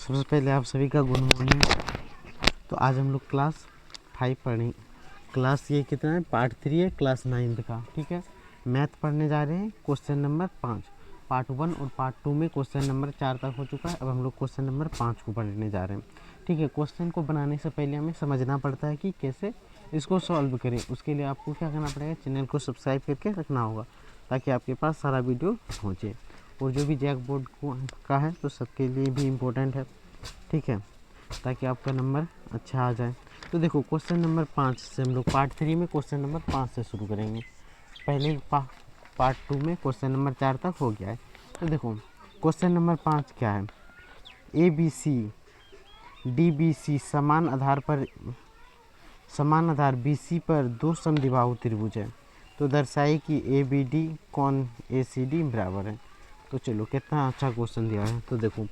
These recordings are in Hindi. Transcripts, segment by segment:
सबसे पहले आप सभी का गुड मॉर्निंग। तो आज हम लोग क्लास 5 पढ़ें। क्लास ये कितना है, पार्ट 3 है, क्लास 9 का। ठीक है, मैथ पढ़ने जा रहे हैं। क्वेश्चन नंबर 5 पार्ट 1 और पार्ट 2 में क्वेश्चन नंबर 4 तक हो चुका है। अब हम लोग क्वेश्चन नंबर 5 को पढ़ने जा रहे हैं। ठीक है, क्वेश्चन को बनाने से पहले हमें समझना पड़ता है कि कैसे इसको सॉल्व करें। उसके लिए आपको क्या करना पड़ेगा, चैनल को सब्सक्राइब करके रखना होगा ताकि आपके पास सारा वीडियो पहुँचे। और जो भी जैक बोर्ड का है तो सबके लिए भी इम्पोर्टेंट है। ठीक है, ताकि आपका नंबर अच्छा आ जाए। तो देखो, क्वेश्चन नंबर 5 से हम लोग पार्ट 3 में क्वेश्चन नंबर 5 से शुरू करेंगे। पहले पार्ट 2 में क्वेश्चन नंबर 4 तक हो गया है। तो देखो, क्वेश्चन नंबर 5 क्या है, A B C D B C समान आधार बी सी पर दो समद्विबाहु त्रिभुज है। तो दर्शाए कि ए बी डी कौन ए सी डी बराबर है। तो चलो, कितना अच्छा क्वेश्चन दिया है। तो देखो,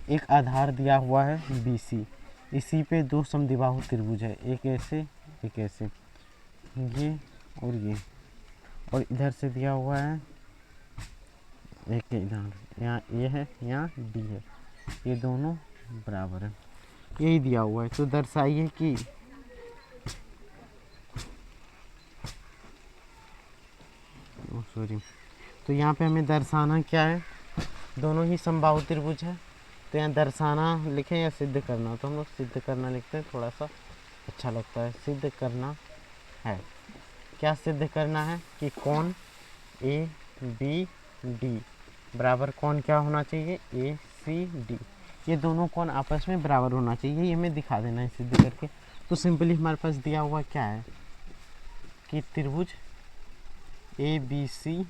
एक आधार दिया हुआ है बी सी, इसी पे दो समद्विबाहु त्रिभुज है, एक ऐसे एक ऐसे, ये और इधर से दिया हुआ है एक इधर, यहाँ ए है यहाँ डी है, ये दोनों बराबर है, यही दिया हुआ है। तो दर्शाइए कि तो यहाँ पे हमें दर्शाना क्या है, दोनों ही समबाहु त्रिभुज है। तो यहाँ दर्शाना लिखें या सिद्ध करना, तो हम लोग सिद्ध करना लिखते हैं, थोड़ा सा अच्छा लगता है। सिद्ध करना है, क्या सिद्ध करना है कि कोण ए बी डी बराबर कोण क्या होना चाहिए, ए सी डी, ये दोनों कोण आपस में बराबर होना चाहिए। ये हमें दिखा देना है सिद्ध करके। तो सिंपली हमारे पास दिया हुआ क्या है कि त्रिभुज ए बी सी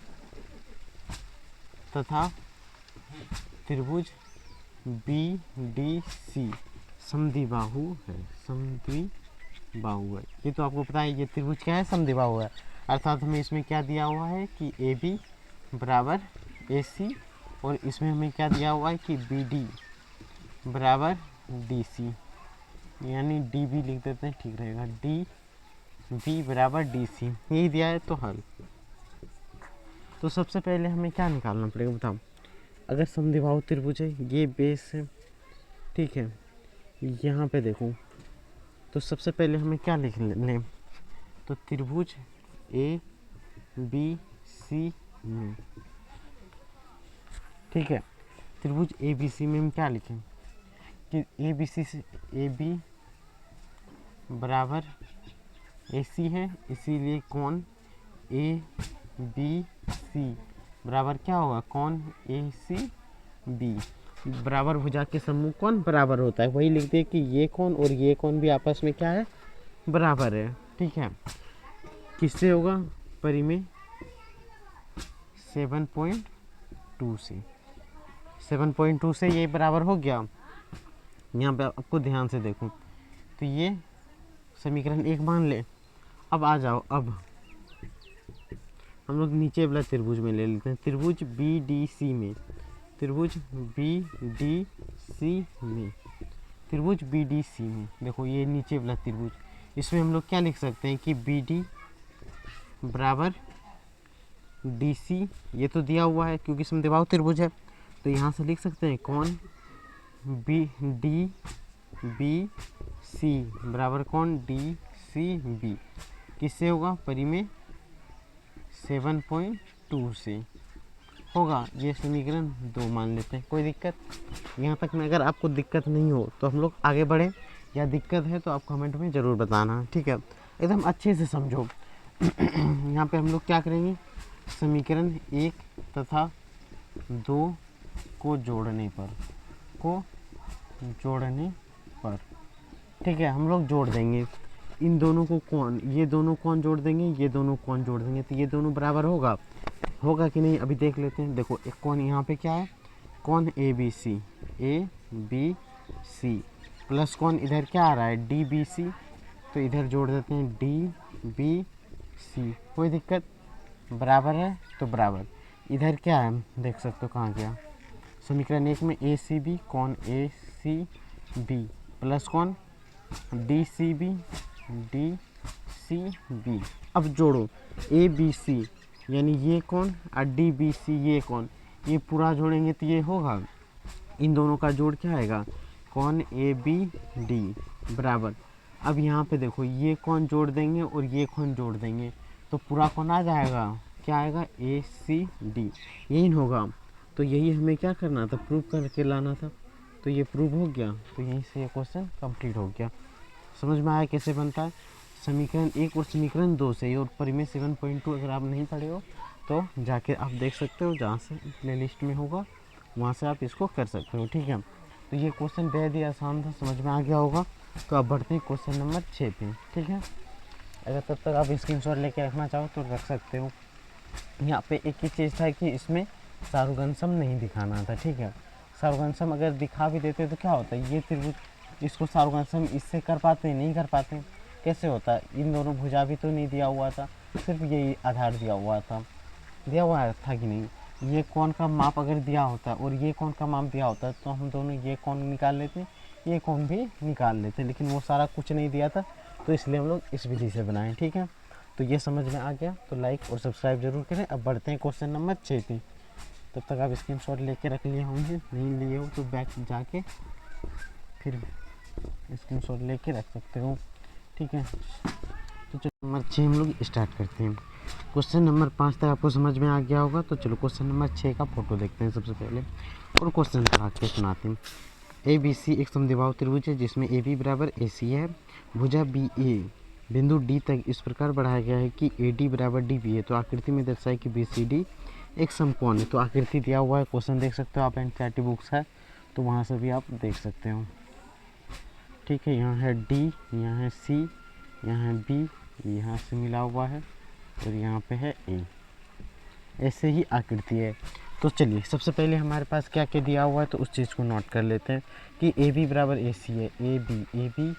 तथा त्रिभुज बी डी सी समद्विबाहु है, समद्विबाहु है। ये तो आपको पता है, ये त्रिभुज क्या है, समद्विबाहु है। अर्थात हमें इसमें क्या दिया हुआ है कि ए बी बराबर ए सी, और इसमें हमें क्या दिया हुआ है कि बी डी बराबर डी सी, यानी डी बी लिख देते हैं, ठीक रहेगा, डी बी बराबर डी सी, यही दिया है। तो हल, तो सबसे पहले हमें क्या निकालना पड़ेगा बताओ। अगर समद्विबाहु त्रिभुज है, ये बेस है, ठीक है, यहाँ पे देखो, तो सबसे पहले हमें क्या लिख लें, तो त्रिभुज ए बी सी में, ठीक है, त्रिभुज ए बी सी में हम क्या लिखें कि ए बी सी से ए बी बराबर ए सी है, इसीलिए कोण ए बी सी बराबर क्या होगा, कोण ए सी बी बराबर भुजा के सम्मुख कोण बराबर होता है। वही लिखते हैं कि ये कोण और ये कोण भी आपस में क्या है, बराबर है। ठीक है, किससे होगा, परिमेय 7.2 से, 7.2 से ये बराबर हो गया। यहाँ पे आपको ध्यान से देखो, तो ये समीकरण 1 मान ले। अब आ जाओ, अब हम लोग नीचे वाला त्रिभुज में ले लेते हैं, त्रिभुज बी डी सी में, त्रिभुज बी डी सी में, त्रिभुज बी डी सी में देखो, ये नीचे वाला त्रिभुज, इसमें हम लोग क्या लिख सकते हैं कि बी डी बराबर डी सी, ये तो दिया हुआ है क्योंकि समद्विबाहु त्रिभुज है। तो यहाँ से लिख सकते हैं कोण बी डी बी सी बराबर कोण डी सी बी, किससे होगा, परिमेय 7.2 से होगा। ये समीकरण 2 मान लेते हैं। कोई दिक्कत यहाँ तक में? अगर आपको दिक्कत नहीं हो तो हम लोग आगे बढ़ें, या दिक्कत है तो आप कमेंट में ज़रूर बताना। ठीक है, एकदम अच्छे से समझो। यहाँ पे हम लोग क्या करेंगे, समीकरण 1 तथा 2 को जोड़ने पर ठीक है, हम लोग जोड़ देंगे इन दोनों को, कोण, ये दोनों कोण जोड़ देंगे, ये दोनों कोण जोड़ देंगे, तो ये दोनों बराबर होगा कि नहीं, अभी देख लेते हैं। देखो, एक कोण यहाँ पे क्या है, कोण ए बी सी प्लस कोण इधर क्या आ रहा है, डी बी सी, तो इधर जोड़ देते हैं डी बी सी। कोई दिक्कत, बराबर है तो बराबर। इधर क्या है, देख सकते हो कहाँ गया, समीकरण 1 में ए सी बी, कोण ए सी बी प्लस कोण डी सी बी। अब जोड़ो ए बी सी, यानी ये कोण और डी बी सी ये कोण, ये पूरा जोड़ेंगे तो ये होगा इन दोनों का जोड़ क्या आएगा, कौन ए बी डी बराबर, अब यहाँ पे देखो ये कौन जोड़ देंगे और ये कौन जोड़ देंगे तो पूरा कौन आ जाएगा, क्या आएगा, ए सी डी, यही होगा। तो यही हमें क्या करना था, प्रूव करके लाना था। तो ये प्रूव हो गया, तो यहीं से ये क्वेश्चन कंप्लीट हो गया। समझ में आया कैसे बनता है समीकरण 1 और समीकरण 2 से। और परिमेय 7.2 अगर आप नहीं पढ़े हो तो जाके आप देख सकते हो, जहाँ से प्लेलिस्ट में होगा वहाँ से आप इसको कर सकते हो, ठीक है। तो ये क्वेश्चन बेहद ही आसान था, समझ में आ गया होगा। तो अब बढ़ते हैं क्वेश्चन नंबर 6 पे, ठीक है। अगर तब तक आप स्क्रीनशॉट लेके रखना चाहो तो रख सकते हो। यहाँ पे एक ही चीज़ था कि इसमें सारुगंसम नहीं दिखाना था, ठीक है। सारुगंसम अगर दिखा भी देते तो क्या होता है, ये त्रिभुज, इसको सारुगंसम इससे कर पाते नहीं कर पाते, कैसे होता है, इन दोनों भुजा भी तो नहीं दिया हुआ था, सिर्फ यही आधार दिया हुआ था कि नहीं। ये कोण का माप अगर दिया होता और ये कोण का माप दिया होता तो हम दोनों ये कोण निकाल लेते, ये कोण भी निकाल लेते, लेकिन वो सारा कुछ नहीं दिया था, तो इसलिए हम लोग इस विधि से बनाए, ठीक है। तो ये समझ में आ गया, तो लाइक और सब्सक्राइब जरूर करें। अब बढ़ते हैं क्वेश्चन नंबर 6 पे। तब तक आप स्क्रीनशॉट लेके रख लिए होंगे, नहीं लिए हो तो बैक जाके फिर स्क्रीनशॉट लेके रख सकते हो, ठीक है। तो चलो नंबर 6 हम लोग स्टार्ट करते हैं। क्वेश्चन नंबर 5 तक आपको समझ में आ गया होगा। तो चलो क्वेश्चन नंबर 6 का फोटो देखते हैं सबसे पहले और क्वेश्चन पढ़ा के सुनाते हैं। ए बी सी एक समद्विबाहु त्रिभुज है जिसमें ए बी बराबर ए सी है। भुजा बी ए बिंदु डी तक इस प्रकार बढ़ाया गया है कि ए डी बराबर डी बी है। तो आकृति में दर्शाए कि बी सी डी एक समकोण है। तो आकृति दिया हुआ है, क्वेश्चन देख सकते हो आप, एनसीईआरटी बुक्स है तो वहाँ से भी आप देख सकते हो, ठीक है। यहाँ है डी, यहाँ है सी, यहाँ है बी, यहाँ से मिला हुआ है और यहाँ पे है ए, ऐसे ही आकृति है। तो चलिए सबसे पहले हमारे पास क्या क्या दिया हुआ है तो उस चीज़ को नोट कर लेते हैं कि ए बी बराबर ए सी है, ए बी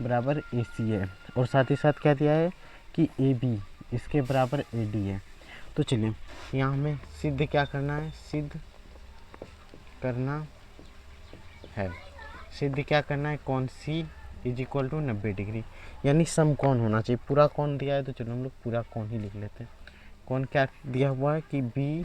बराबर ए सी है, और साथ ही साथ क्या दिया है कि ए बी इसके बराबर ए डी है। तो चलिए यहाँ हमें सिद्ध क्या करना है, सिद्ध क्या करना है, कौन सी इज इक्वल टू 90 डिग्री, यानी समकोण होना चाहिए। पूरा कोण दिया है तो चलो हम लोग पूरा कोण ही लिख लेते हैं। कौन क्या दिया हुआ है कि B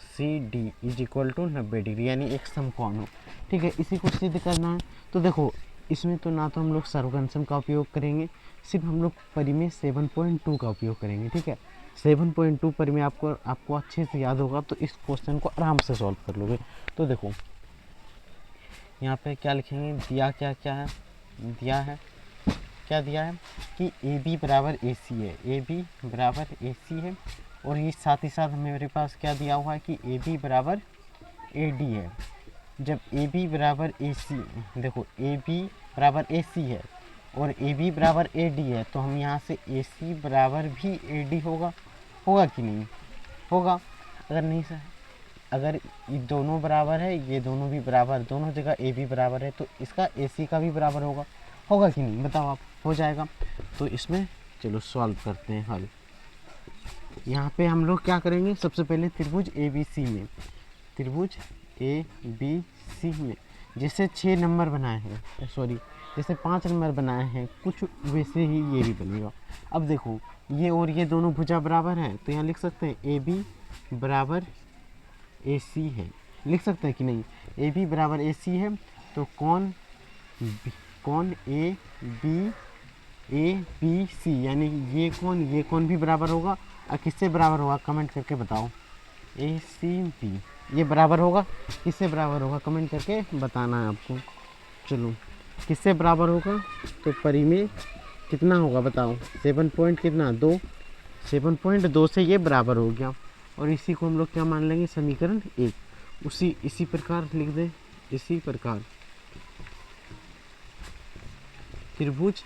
C D is equal to 90 degree, यानी एक समकोण हो, ठीक है। इसी को सिद्ध करना है। तो देखो इसमें तो ना तो हम लोग सारुगंसम का उपयोग करेंगे, सिर्फ हम लोग परिमेय 7.2 का उपयोग करेंगे, ठीक है। 7.2 परिमेय आपको अच्छे से याद होगा तो इस क्वेश्चन को आराम से सॉल्व कर लोगे। तो देखो यहाँ पे क्या लिखेंगे, दिया है कि ए बी बराबर ए सी है, ए बी बराबर ए सी है, और ये साथ ही साथ मेरे पास क्या दिया हुआ है कि ए बी बराबर ए डी है। जब ए बी बराबर ए सी, देखो ए बी बराबर ए सी है और ए बी बराबर ए डी है, तो हम यहाँ से ए सी बराबर भी ए डी होगा कि नहीं होगा। अगर नहीं सर, अगर ये दोनों बराबर है, ये दोनों भी बराबर, दोनों जगह ए बी बराबर है, तो इसका ए सी का भी बराबर होगा कि नहीं, बताओ आप, हो जाएगा। तो इसमें चलो सॉल्व करते हैं हल। यहाँ पे हम लोग क्या करेंगे, सबसे पहले त्रिभुज ए बी सी में, त्रिभुज ए बी सी में जैसे 6 नंबर बनाए हैं, जैसे 5 नंबर बनाए हैं, कुछ वैसे ही ये भी बनेगा। अब देखो ये और ये दोनों भुजा बराबर हैं, तो यहाँ लिख सकते हैं ए बी बराबर ए सी है, लिख सकते हैं कि नहीं, ए बी बराबर ए सी है। तो कौन ए बी सी, यानी ये कौन भी बराबर होगा, और किससे बराबर होगा कमेंट करके बताओ, ए सी बी ये बराबर होगा, किससे बराबर होगा कमेंट करके बताना है आपको। चलो किससे बराबर होगा, तो परिमेय कितना होगा बताओ, 7.2 से ये बराबर हो गया, और इसी को हम लोग क्या मान लेंगे, समीकरण 1। इसी प्रकार लिख दे, इसी प्रकार त्रिभुज,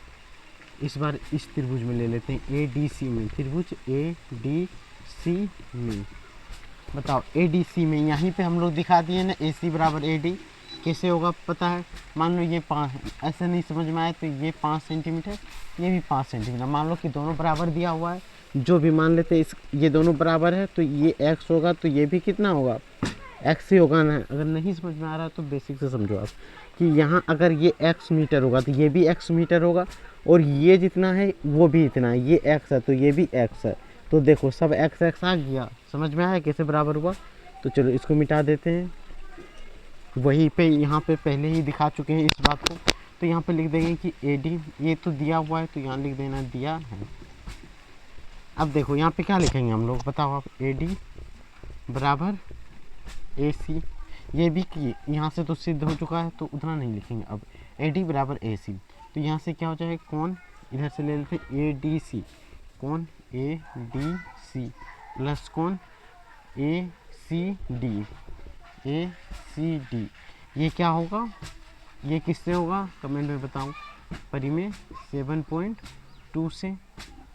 इस बार इस त्रिभुज में ले लेते हैं ए डी सी में, त्रिभुज ए डी सी में, बताओ ए डी सी में यहीं पे हम लोग दिखा दिए ना, ए सी बराबर ए डी, कैसे होगा पता है। मान लो ये 5, ऐसे नहीं समझ में आए तो ये 5 सेंटीमीटर, ये भी 5 सेंटीमीटर, मान लो कि दोनों बराबर दिया हुआ है, जो भी मान लेते हैं ये दोनों बराबर है, तो ये x होगा, तो ये भी कितना होगा, x ही होगा ना। अगर नहीं समझ में आ रहा तो बेसिक से समझो आप कि यहाँ अगर ये x मीटर होगा तो ये भी x मीटर होगा, और ये जितना है वो भी इतना है, ये x है तो ये भी x है, तो देखो सब x आ गया, समझ में आया कैसे बराबर हुआ। तो चलो इसको मिटा देते हैं, वहीं पे यहाँ पे पहले ही दिखा चुके हैं इस बात को। तो यहाँ पे लिख देंगे कि AD, ये तो दिया हुआ है तो यहाँ लिख देना दिया है। अब देखो यहाँ पे क्या लिखेंगे हम लोग, बताओ आप। AD बराबर AC, ये भी कि यहाँ से तो सिद्ध हो चुका है तो उतना नहीं लिखेंगे। अब AD बराबर AC, तो यहाँ से क्या हो जाएगा, कौन इधर से ले लेते हैं ADC, कौन ADC प्लस कौन ACD, ये क्या होगा, ये किससे होगा कमेंट में बताऊँ। परिमेय 7.2 से,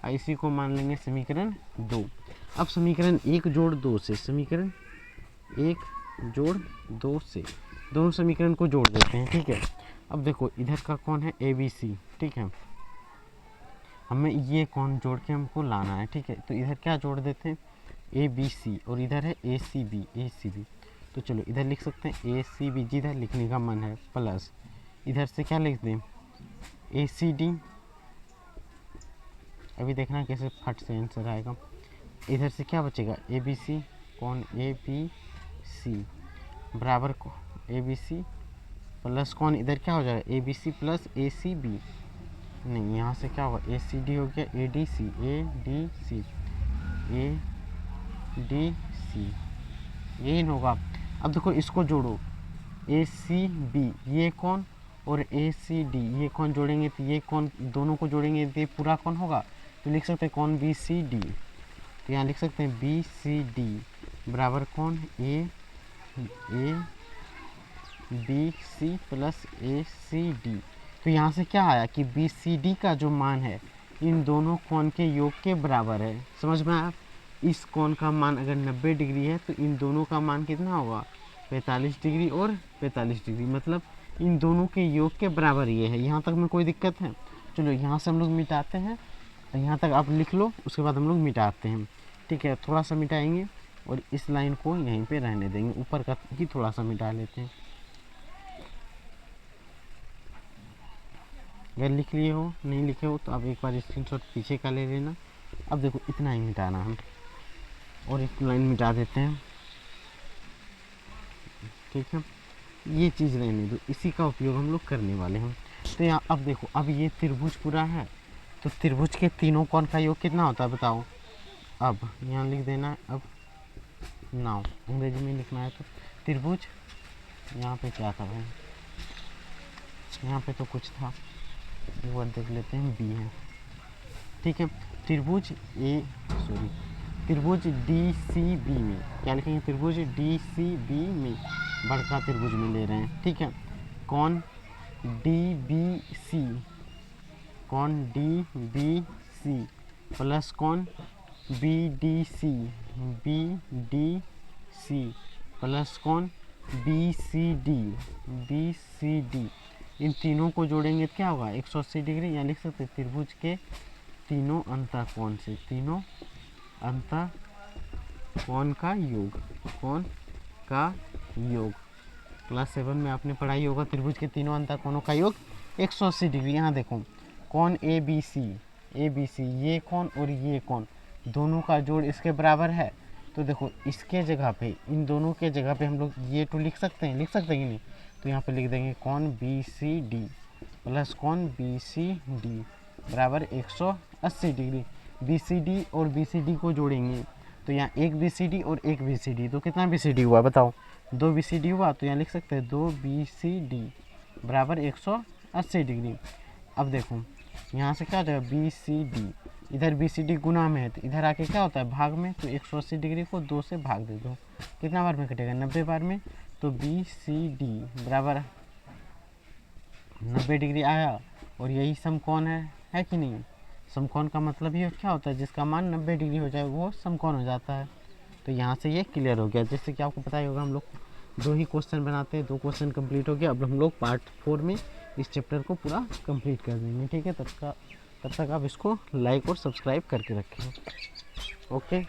इसी को मान लेंगे समीकरण 2। अब समीकरण 1 जोड़ 2 से, समीकरण 1 जोड़ 2 से दोनों समीकरण को जोड़ देते हैं, ठीक है। अब देखो इधर का कौन है ABC, ठीक है, हमें ये कौन जोड़ के हमको लाना है, ठीक है। तो इधर क्या जोड़ देते हैं ABC, और इधर है ACB, तो चलो इधर लिख सकते हैं ACB, जिधर लिखने का मन है, प्लस इधर से क्या लिख दें ACD। अभी देखना कैसे फट से आंसर आएगा। इधर से क्या बचेगा ABC, कौन ABC बराबर को ABC प्लस कौन, इधर क्या हो जाएगा ABC प्लस ACB, नहीं यहाँ से क्या होगा ACD हो गया ADC, यही होगा। अब देखो इसको जोड़ो ACB, ये कौन और ACD, ये कौन जोड़ेंगे तो ये कौन, दोनों को जोड़ेंगे तो ये पूरा कौन होगा, तो लिख सकते हैं कौन BCD, तो यहाँ लिख सकते हैं BCD बराबर कौन ABC प्लस ACD। तो यहाँ से क्या आया कि BCD का जो मान है इन दोनों कोण के योग के बराबर है। समझ में आया। इस कोण का मान अगर 90 डिग्री है तो इन दोनों का मान कितना होगा 45 डिग्री और 45 डिग्री, मतलब इन दोनों के योग के बराबर ये है। यहाँ तक में कोई दिक्कत है? चलो यहाँ से हम लोग मिटाते हैं, यहाँ तक आप लिख लो, उसके बाद हम लोग मिटाते हैं। ठीक है, थोड़ा सा मिटाएंगे और इस लाइन को यहीं पे रहने देंगे, ऊपर का ही थोड़ा सा मिटा लेते हैं। अगर लिख लिए हो, नहीं लिखे हो तो आप एक बार स्क्रीनशॉट पीछे का ले लेना। अब देखो इतना ही मिटाना हम, और एक लाइन मिटा देते हैं। ठीक है, ये चीज़ रहने दो, इसी का उपयोग हम लोग करने वाले हैं। तो यहाँ अब देखो, अब ये त्रिभुज पूरा है, तो त्रिभुज के तीनों कोण का योग कितना होता है बताओ। अब यहाँ लिख देना है, अब नाउ अंग्रेजी में लिखना है तो त्रिभुज, यहाँ पे क्या था भाई, यहाँ पे तो कुछ था, एक बार देख लेते हैं, बी है। ठीक है, त्रिभुज त्रिभुज DCB में क्या लिखेंगे, त्रिभुज DCB में बड़का त्रिभुज में ले रहे हैं। ठीक है, कौन DBC, कौन DBC प्लस कौन BDC प्लस कौन BCD, इन तीनों को जोड़ेंगे तो क्या होगा 180 डिग्री। यहाँ लिख सकते हैं त्रिभुज के तीनों अंतःकोण से, तीनों अंतःकोण का योग, कोण का योग क्लास 7 में आपने पढ़ाई होगा। त्रिभुज के तीनों अंतःकोणों का योग 180 डिग्री। यहाँ देखो कौन ABC, ये कोण और ये कोण दोनों का जोड़ इसके बराबर है। तो देखो इसके जगह पे, इन दोनों के जगह पे हम लोग ये तो लिख सकते हैं कि नहीं, तो यहाँ पे लिख देंगे कौन BCD प्लस कौन BCD बराबर 180 डिग्री। BCD और BCD को जोड़ेंगे तो यहाँ एक BCD और एक BCD, तो कितना BCD हुआ बताओ, 2 BCD हुआ। तो यहाँ लिख सकते हैं 2 BCD बराबर 180 डिग्री। अब देखो यहाँ से क्या हो जाएगा BCD, इधर BCD गुना में है तो इधर आके क्या होता है भाग में, तो 180 डिग्री को 2 से भाग दे दो, कितना बार में कटेगा 90 बार में। तो BCD बराबर 90 डिग्री आया, और यही समकोण है कि नहीं। समकोण का मतलब ये क्या होता है, जिसका मान 90 डिग्री हो जाए वो समकोण हो जाता है। तो यहाँ से ये क्लियर हो गया, जैसे कि आपको पता ही होगा हम लोग 2 ही क्वेश्चन बनाते हैं, 2 क्वेश्चन कंप्लीट हो गया। अब हम लोग पार्ट 4 में इस चैप्टर को पूरा कंप्लीट कर देंगे। ठीक है, तब तक आप इसको लाइक और सब्सक्राइब करके रखें। ओके।